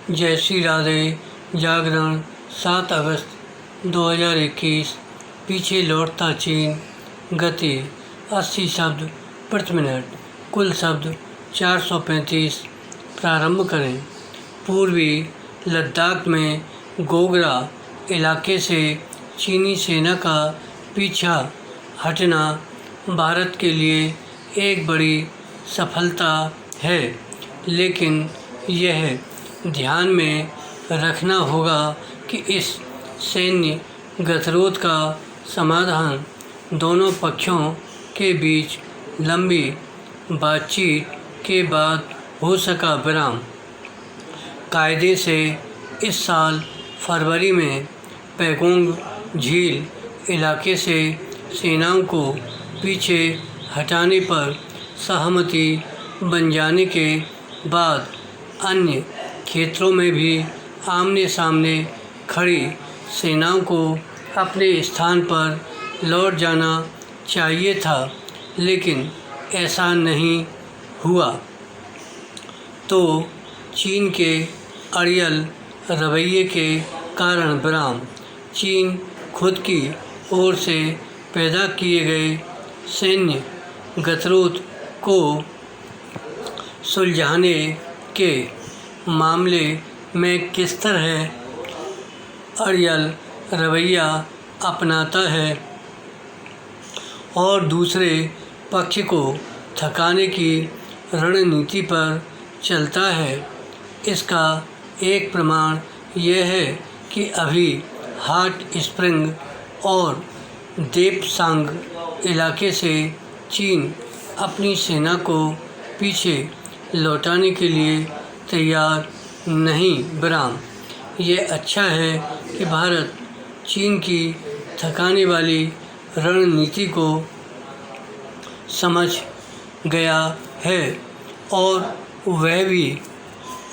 जय श्री राधे। जागरण 7 अगस्त 2021। पीछे लौटता चीन। गति 80 शब्द प्रति मिनट। कुल शब्द 435। प्रारंभ करें। पूर्वी लद्दाख में गोगरा इलाके से चीनी सेना का पीछा हटना भारत के लिए एक बड़ी सफलता है, लेकिन यह ध्यान में रखना होगा कि इस सैन्य गतिरोध का समाधान दोनों पक्षों के बीच लंबी बातचीत के बाद हो सका। विराम कायदे से इस साल फरवरी में पैगोंग झील इलाके से सेनाओं को पीछे हटाने पर सहमति बन जाने के बाद अन्य क्षेत्रों में भी आमने सामने खड़ी सेनाओं को अपने स्थान पर लौट जाना चाहिए था, लेकिन ऐसा नहीं हुआ। तो चीन के अड़ियल रवैये के कारण विराम चीन खुद की ओर से पैदा किए गए सैन्य गतिरोध को सुलझाने के मामले में किस तरह अड़ियल रवैया अपनाता है और दूसरे पक्ष को थकाने की रणनीति पर चलता है, इसका एक प्रमाण यह है कि अभी हॉट स्प्रिंग और देपसांग इलाके से चीन अपनी सेना को पीछे लौटाने के लिए तैयार नहीं। विराम यह अच्छा है कि भारत चीन की थकाने वाली रणनीति को समझ गया है और वह भी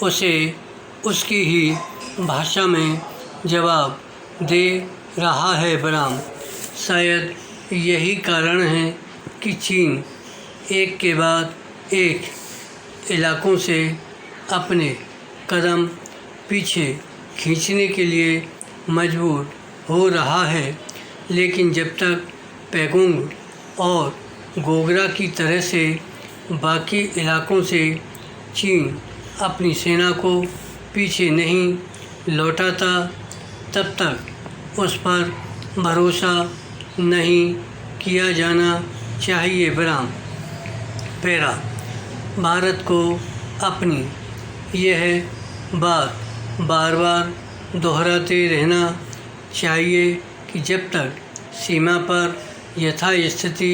उसे उसकी ही भाषा में जवाब दे रहा है। विराम शायद यही कारण है कि चीन एक के बाद एक इलाकों से अपने कदम पीछे खींचने के लिए मजबूर हो रहा है, लेकिन जब तक पैगोंग और गोगरा की तरह से बाकी इलाकों से चीन अपनी सेना को पीछे नहीं लौटाता, तब तक उस पर भरोसा नहीं किया जाना चाहिए। विराम पैरा भारत को अपनी यह बात बार बार दोहराते रहना चाहिए कि जब तक सीमा पर यथास्थिति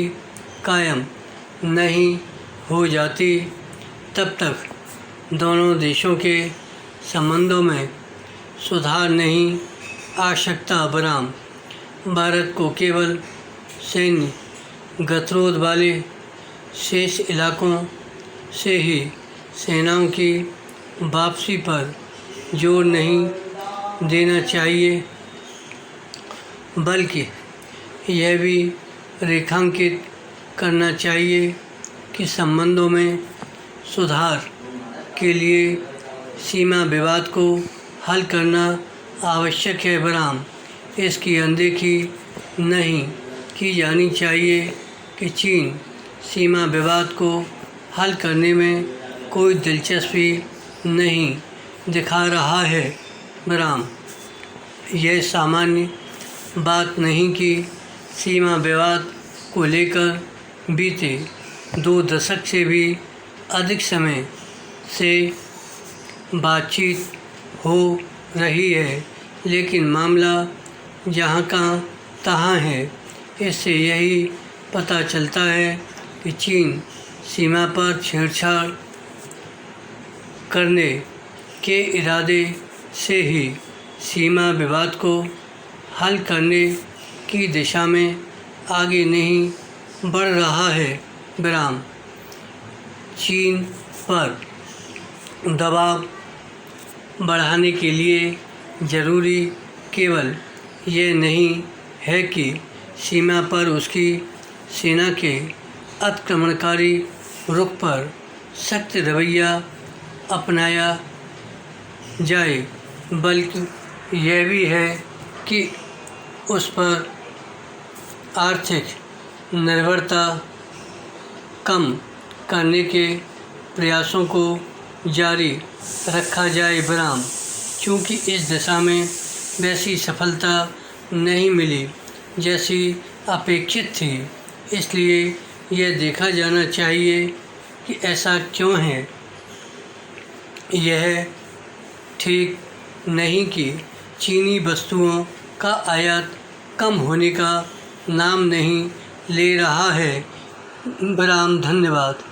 कायम नहीं हो जाती, तब तक दोनों देशों के संबंधों में सुधार नहीं आ सकता। विराम भारत को केवल सैन्य गतिरोध वाले शेष इलाकों से ही सेनाओं की वापसी पर जोर नहीं देना चाहिए, बल्कि यह भी रेखांकित करना चाहिए कि संबंधों में सुधार के लिए सीमा विवाद को हल करना आवश्यक है। विराम इसकी अनदेखी नहीं की जानी चाहिए कि चीन सीमा विवाद को हल करने में कोई दिलचस्पी नहीं दिखा रहा है। विराम यह सामान्य बात नहीं कि सीमा विवाद को लेकर बीते 2 दशक से भी अधिक समय से बातचीत हो रही है, लेकिन मामला जहाँ का तहाँ है। इससे यही पता चलता है कि चीन सीमा पर छेड़छाड़ करने के इरादे से ही सीमा विवाद को हल करने की दिशा में आगे नहीं बढ़ रहा है। विराम चीन पर दबाव बढ़ाने के लिए ज़रूरी केवल यह नहीं है कि सीमा पर उसकी सेना के आक्रमणकारी रुख पर सख्त रवैया अपनाया जाए, बल्कि यह भी है कि उस पर आर्थिक निर्भरता कम करने के प्रयासों को जारी रखा जाए। विराम। चूँकि इस दिशा में वैसी सफलता नहीं मिली जैसी अपेक्षित थी, इसलिए यह देखा जाना चाहिए कि ऐसा क्यों है। यह ठीक नहीं कि चीनी वस्तुओं का आयात कम होने का नाम नहीं ले रहा है। विराम। धन्यवाद।